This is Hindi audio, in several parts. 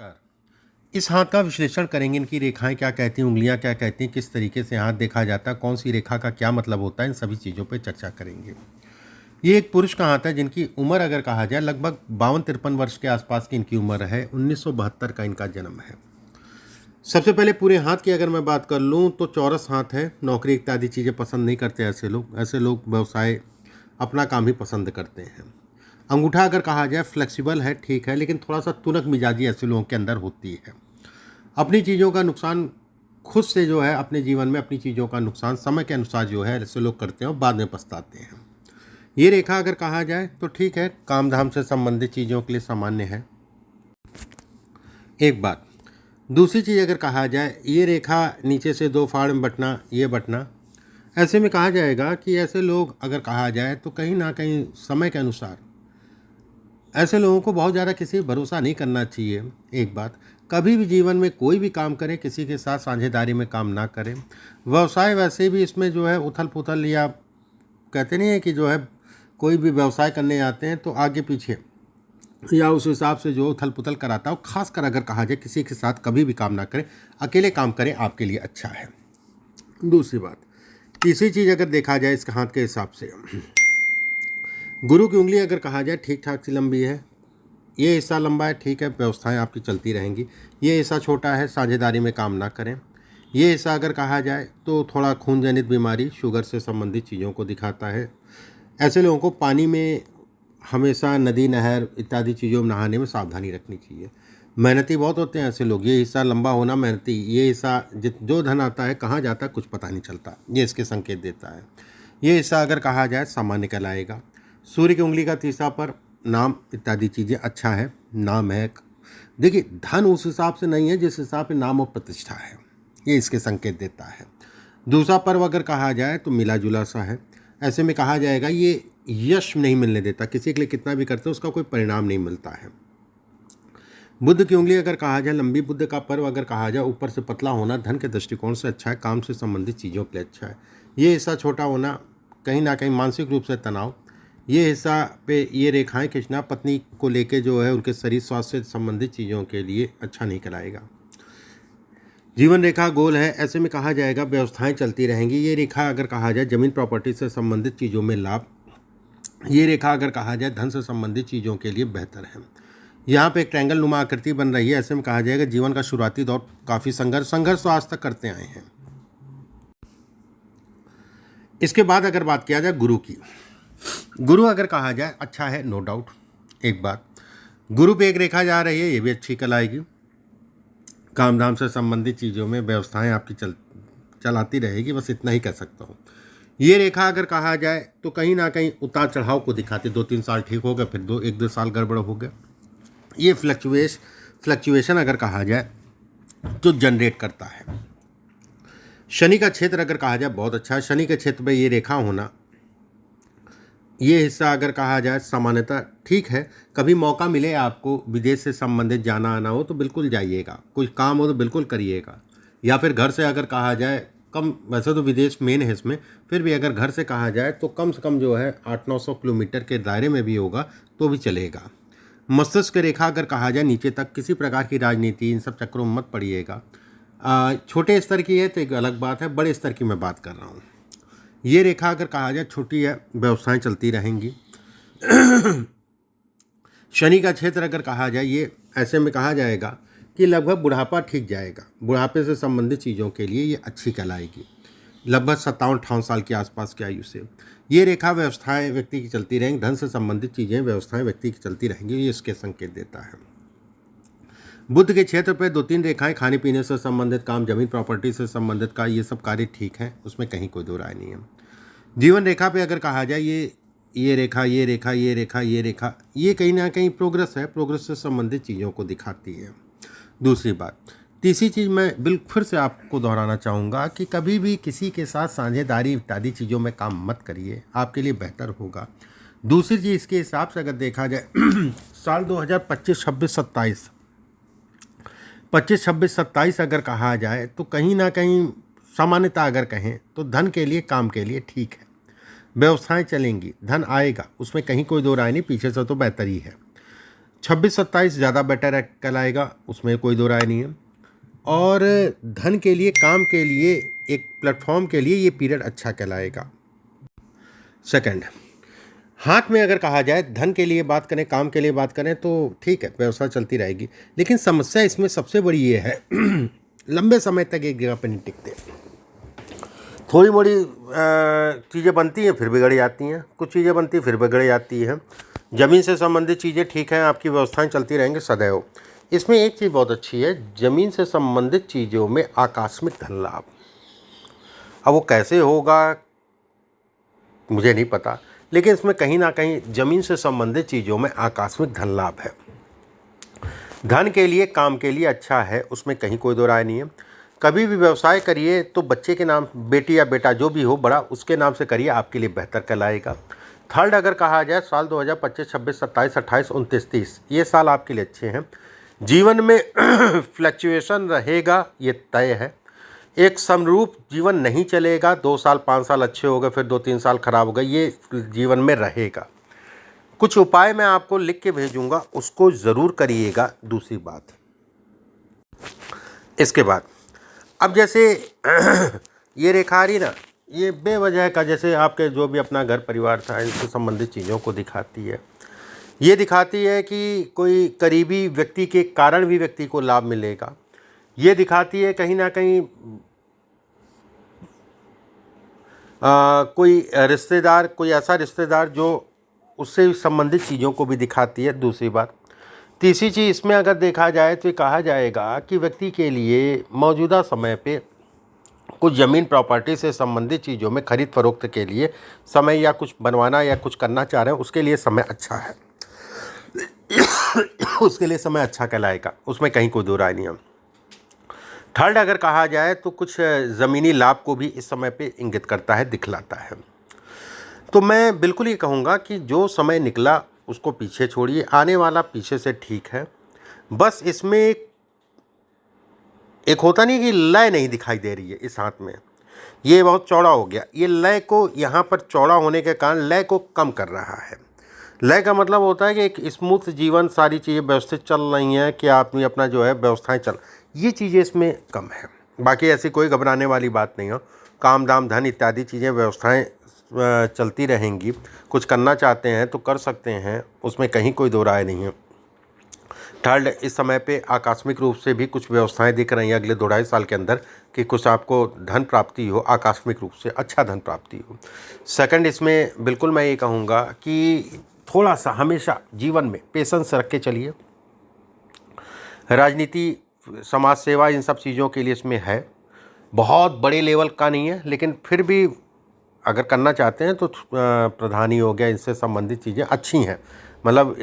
नमस्कार। इस हाथ का विश्लेषण करेंगे, इनकी रेखाएं क्या कहती हैं, उंगलियां क्या कहती हैं, किस तरीके से हाथ देखा जाता है, कौन सी रेखा का क्या मतलब होता है, इन सभी चीज़ों पर चर्चा करेंगे। ये एक पुरुष का हाथ है जिनकी उम्र अगर कहा जाए लगभग 52-53 वर्ष के आसपास की इनकी उम्र है। 1972 का इनका जन्म है। सबसे पहले पूरे हाथ की अगर मैं बात कर लूँ तो चौरस हाथ है। नौकरी इत्यादि चीज़ें पसंद नहीं करते ऐसे लोग व्यवसाय अपना काम ही पसंद करते हैं। अंगूठा अगर कहा जाए फ्लेक्सिबल है, ठीक है, लेकिन थोड़ा सा तुनक मिजाजी ऐसे लोगों के अंदर होती है। अपनी चीज़ों का नुकसान खुद से जो है अपने जीवन में अपनी चीज़ों का नुकसान समय के अनुसार जो है ऐसे लोग करते हैं और बाद में पछताते हैं। ये रेखा अगर कहा जाए तो ठीक है, काम धाम से संबंधित चीज़ों के लिए सामान्य है। एक बात। दूसरी चीज़ अगर कहा जाए, ये रेखा नीचे से दो फाड़ में बटना, ये बटना, ऐसे में कहा जाएगा कि ऐसे लोग अगर कहा जाए तो कहीं ना कहीं समय के अनुसार ऐसे लोगों को बहुत ज़्यादा किसी पर भरोसा नहीं करना चाहिए। एक बात, कभी भी जीवन में कोई भी काम करें किसी के साथ साझेदारी में काम ना करें। व्यवसाय वैसे भी इसमें जो है उथल पुथल, या कहते नहीं है कि जो है कोई भी व्यवसाय करने आते हैं तो आगे पीछे या उस हिसाब से जो उथल पुथल कराता है, खासकर अगर कहा जाए किसी के साथ कभी भी काम ना करें, अकेले काम करें, आपके लिए अच्छा है। दूसरी बात, तीसरी चीज़ अगर देखा जाए इसके हाथ के हिसाब से, गुरु की उंगली अगर कहा जाए ठीक ठाक सी लंबी है। ये हिस्सा लंबा है, ठीक है, व्यवस्थाएं आपकी चलती रहेंगी। ये हिस्सा छोटा है, साझेदारी में काम ना करें। ये हिस्सा अगर कहा जाए तो थोड़ा खून जनित बीमारी, शुगर से संबंधित चीज़ों को दिखाता है। ऐसे लोगों को पानी में हमेशा, नदी नहर इत्यादि चीज़ों में नहाने में सावधानी रखनी चाहिए। मेहनती बहुत होते हैं ऐसे लोग। ये हिस्सा लंबा होना मेहनती, ये हिस्सा जो धन आता है कहाँ जाता है कुछ पता नहीं चलता, ये इसके संकेत देता है। ये हिस्सा अगर कहा जाए सामान्य कहलाएगा। सूर्य की उंगली का तीसरा पर नाम इत्यादि चीज़ें अच्छा है, नाम है। देखिए, धन उस हिसाब से नहीं है जिस हिसाब से नाम और प्रतिष्ठा है, ये इसके संकेत देता है। दूसरा पर्व अगर कहा जाए तो मिला जुला सा है। ऐसे में कहा जाएगा ये यश नहीं मिलने देता, किसी के लिए कितना भी करते हैं उसका कोई परिणाम नहीं मिलता है। बुध की उंगली अगर कहा जाए लंबी, बुध का पर्व अगर कहा जाए ऊपर से पतला होना धन के दृष्टिकोण से अच्छा है, काम से संबंधित चीज़ों के लिए अच्छा है। ये हिस्सा छोटा होना, कहीं ना कहीं मानसिक रूप से तनाव। ये हिस्सा पे ये रेखाएं खींचना पत्नी को लेके जो है उनके शरीर स्वास्थ्य से संबंधित चीज़ों के लिए अच्छा नहीं कराएगा। जीवन रेखा गोल है, ऐसे में कहा जाएगा व्यवस्थाएं चलती रहेंगी। ये रेखा अगर कहा जाए जमीन प्रॉपर्टी से संबंधित चीज़ों में लाभ। ये रेखा अगर कहा जाए धन से संबंधित चीज़ों के लिए बेहतर है। यहाँ पे एक ट्रायंगल नुमा आकृति बन रही है, ऐसे में कहा जाएगा जीवन का शुरुआती दौर काफ़ी संघर्ष तो आज तक करते आए हैं। इसके बाद अगर बात किया जाए गुरु की, गुरु अगर कहा जाए अच्छा है, नो डाउट। एक बात, गुरु पे एक रेखा जा रही है, ये भी अच्छी कहलाएगी। काम धाम से संबंधित चीज़ों में व्यवस्थाएं आपकी चलाती रहेगी, बस इतना ही कह सकता हूँ। ये रेखा अगर कहा जाए तो कहीं ना कहीं उतार चढ़ाव को दिखाती। 2-3 साल ठीक हो गया, फिर 1-2 साल गड़बड़ हो गया। ये फ्लक्चुएशन अगर कहा जाए तो जनरेट करता है। शनि का क्षेत्र अगर कहा जाए बहुत अच्छा है। शनि के क्षेत्र में ये रेखा होना, ये हिस्सा अगर कहा जाए सामान्यतः ठीक है। कभी मौका मिले आपको विदेश से संबंधित जाना आना हो तो बिल्कुल जाइएगा, कोई काम हो तो बिल्कुल करिएगा। या फिर घर से अगर कहा जाए कम, वैसे तो विदेश मेन है इसमें, फिर भी अगर घर से कहा जाए तो कम से कम जो है 800-900 किलोमीटर के दायरे में भी होगा तो भी चलेगा। मस्तिष्क रेखा अगर कहा जाए नीचे तक, किसी प्रकार की राजनीति इन सब चक्रों में मत पड़िएगा। छोटे स्तर की है तो एक अलग बात है, बड़े स्तर की मैं बात कर रहा हूँ। ये रेखा अगर कहा जाए छोटी है, व्यवसाएं चलती रहेंगी। शनि का क्षेत्र अगर कहा जाए, ये ऐसे में कहा जाएगा कि लगभग बुढ़ापा ठीक जाएगा। बुढ़ापे से संबंधित चीज़ों के लिए ये अच्छी कहलाएगी, लगभग 57-58 साल के आसपास की आयु से। ये रेखा व्यवस्थाएं व्यक्ति की चलती रहेंगी, धन से संबंधित चीज़ें व्यवस्थाएं व्यक्ति की चलती रहेंगी, ये इसके संकेत देता है। बुध के क्षेत्र पे 2-3 रेखाएं खाने पीने से संबंधित काम, जमीन प्रॉपर्टी से संबंधित का, ये सब कार्य ठीक है, उसमें कहीं कोई दो राय नहीं है। जीवन रेखा पे अगर कहा जाए ये रेखा, ये रेखा, ये रेखा, ये रेखा, ये कहीं ना कहीं प्रोग्रेस है, प्रोग्रेस से संबंधित चीज़ों को दिखाती है। दूसरी बात, तीसरी चीज़ मैं बिल्कुल फिर से आपको दोहराना चाहूँगा कि कभी भी किसी के साथ साझेदारी इत्यादि चीज़ों में काम मत करिए, आपके लिए बेहतर होगा। दूसरी चीज़ इसके हिसाब से अगर देखा जाए साल 2025, 26, 27, 25, 26, 27 अगर कहा जाए तो कहीं ना कहीं सामान्यता अगर कहें तो धन के लिए, काम के लिए ठीक है। व्यवस्थाएं चलेंगी, धन आएगा, उसमें कहीं कोई दो राय नहीं, पीछे से तो बेहतर ही है। 26-27 ज़्यादा बेटर है कहलाएगा, उसमें कोई दो राय नहीं है। और धन के लिए, काम के लिए, एक प्लेटफॉर्म के लिए ये पीरियड अच्छा कहलाएगा। सेकंड, हाथ में अगर कहा जाए धन के लिए बात करें, काम के लिए बात करें तो ठीक है, व्यवसाय चलती रहेगी। लेकिन समस्या इसमें सबसे बड़ी ये है लंबे समय तक एक जगह पर नहीं टिकते। थोड़ी मोड़ी चीज़ें बनती हैं फिर बिगड़ जाती हैं, कुछ चीज़ें बनती फिर बिगड़ जाती हैं। ज़मीन से संबंधित चीज़ें ठीक हैं, आपकी व्यवस्थाएं चलती रहेंगी सदैव। इसमें एक चीज़ बहुत अच्छी है, ज़मीन से संबंधित चीज़ों में आकस्मिक धन लाभ। अब वो कैसे होगा मुझे नहीं पता, लेकिन इसमें कहीं ना कहीं ज़मीन से संबंधित चीज़ों में आकस्मिक धन लाभ है। धन के लिए, काम के लिए अच्छा है, उसमें कहीं कोई दो राय नहीं है। कभी भी व्यवसाय करिए तो बच्चे के नाम, बेटी या बेटा जो भी हो बड़ा, उसके नाम से करिए, आपके लिए बेहतर कहलाएगा। थर्ड, अगर कहा जाए साल 2025, 26, 27, 28, 29, 30 ये साल आपके लिए अच्छे हैं। जीवन में फ्लक्चुएशन रहेगा, ये तय है। एक समरूप जीवन नहीं चलेगा, 2 साल 5 साल अच्छे हो गए फिर 2-3 साल खराब हो गए, ये जीवन में रहेगा। कुछ उपाय मैं आपको लिख के भेजूंगा, उसको ज़रूर करिएगा। दूसरी बात, इसके बाद अब जैसे ये रेखा आ रही ना, ये बेवजह का, जैसे आपके जो भी अपना घर परिवार था इनसे संबंधित चीज़ों को दिखाती है। ये दिखाती है कि कोई करीबी व्यक्ति के कारण भी व्यक्ति को लाभ मिलेगा। ये दिखाती है कहीं ना कहीं कोई रिश्तेदार, कोई ऐसा रिश्तेदार जो उससे संबंधित चीज़ों को भी दिखाती है। दूसरी बात, तीसरी चीज़ इसमें अगर देखा जाए तो कहा जाएगा कि व्यक्ति के लिए मौजूदा समय पे कुछ ज़मीन प्रॉपर्टी से संबंधित चीज़ों में खरीद फरोख्त के लिए समय, या कुछ बनवाना या कुछ करना चाह रहे हैं, उसके लिए समय अच्छा है उसके लिए समय अच्छा कहलाएगा, उसमें कहीं कोई दो राय नहीं है। थर्ड, अगर कहा जाए तो कुछ ज़मीनी लाभ को भी इस समय पे इंगित करता है, दिखलाता है। तो मैं बिल्कुल ये कहूँगा कि जो समय निकला उसको पीछे छोड़िए, आने वाला पीछे से ठीक है। बस इसमें एक होता नहीं कि लय नहीं दिखाई दे रही है इस हाथ में, ये बहुत चौड़ा हो गया। ये लय को, यहाँ पर चौड़ा होने के कारण लय को कम कर रहा है। लय का मतलब होता है कि एक स्मूथ जीवन, सारी चीज़ें व्यवस्थित चल रही हैं, कि आदमी अपना जो है व्यवस्थाएं चल, ये चीज़ें इसमें कम है। बाकी ऐसी कोई घबराने वाली बात नहीं हो। काम दाम धन इत्यादि चीज़ें, व्यवस्थाएं चलती रहेंगी। कुछ करना चाहते हैं तो कर सकते हैं, उसमें कहीं कोई दो राय नहीं है। थर्ड, इस समय पे आकस्मिक रूप से भी कुछ व्यवस्थाएं दिख रही हैं अगले 2-2.5 साल के अंदर, कि कुछ आपको धन प्राप्ति हो, आकस्मिक रूप से अच्छा धन प्राप्ति हो। सेकंड, इसमें बिल्कुल मैं ये कहूँगा कि थोड़ा सा हमेशा जीवन में पेशेंस रख के चलिए। राजनीति, समाज सेवा, इन सब चीज़ों के लिए इसमें है, बहुत बड़े लेवल का नहीं है, लेकिन फिर भी अगर करना चाहते हैं तो प्रधानी हो गया, इनसे संबंधित चीज़ें अच्छी हैं। मतलब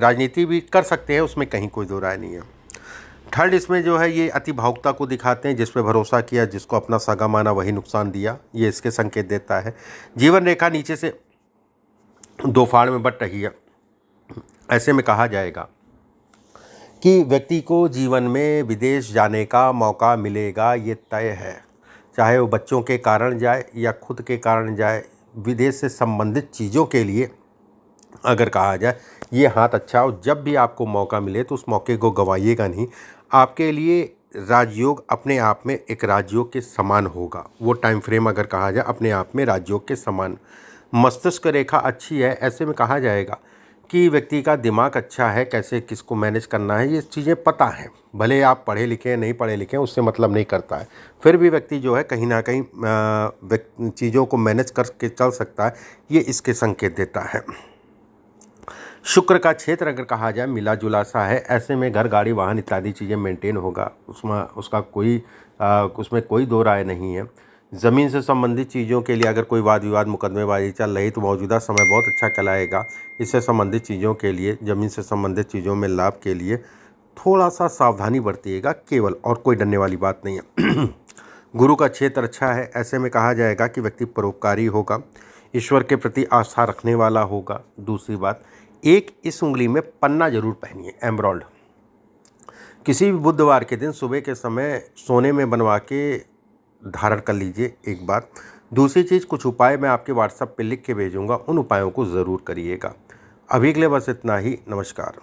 राजनीति भी कर सकते हैं, उसमें कहीं कोई दो राय नहीं है। थर्ड, इसमें जो है ये अति भावुकता को दिखाते हैं, जिस पे भरोसा किया, जिसको अपना सगा माना वही नुकसान दिया, ये इसके संकेत देता है। जीवन रेखा नीचे से 2 फाड़ में बट रही है। ऐसे में कहा जाएगा कि व्यक्ति को जीवन में विदेश जाने का मौका मिलेगा, ये तय है। चाहे वो बच्चों के कारण जाए या खुद के कारण जाए, विदेश से संबंधित चीज़ों के लिए अगर कहा जाए, ये हाथ अच्छा हो। जब भी आपको मौका मिले तो उस मौके को गंवाइएगा नहीं। आपके लिए राजयोग अपने आप में एक राजयोग के समान होगा। वो टाइम फ्रेम अगर कहा जाए, अपने आप में राजयोग के समान। मस्तिष्क रेखा अच्छी है, ऐसे में कहा जाएगा कि व्यक्ति का दिमाग अच्छा है, कैसे किसको मैनेज करना है ये चीज़ें पता है। भले आप पढ़े लिखे नहीं पढ़े लिखे, उससे मतलब नहीं करता है, फिर भी व्यक्ति जो है कहीं ना कहीं चीज़ों को मैनेज करके चल सकता है, ये इसके संकेत देता है। शुक्र का क्षेत्र अगर कहा जाए मिला जुला सा है, ऐसे में घर गाड़ी वाहन इत्यादि चीज़ें मेंटेन होगा, उसमें कोई दो राय नहीं है। ज़मीन से संबंधित चीज़ों के लिए अगर कोई वाद विवाद मुकदमेबाजी चल रही तो मौजूदा समय बहुत अच्छा कहलाएगा। इससे संबंधित चीज़ों के लिए, ज़मीन से संबंधित चीज़ों में लाभ के लिए थोड़ा सा सावधानी बरतिएगा केवल, और कोई डरने वाली बात नहीं है। गुरु का क्षेत्र अच्छा है, ऐसे में कहा जाएगा कि व्यक्ति परोपकारी होगा, ईश्वर के प्रति आस्था रखने वाला होगा। दूसरी बात, एक इस उंगली में पन्ना जरूर पहनिए, एम्ब्रॉयड, किसी भी बुधवार के दिन सुबह के समय सोने में बनवा के धारण कर लीजिए, एक बात। दूसरी चीज़, कुछ उपाय मैं आपके व्हाट्सएप पे लिख के भेजूंगा, उन उपायों को ज़रूर करिएगा। अभी के लिए बस इतना ही, नमस्कार।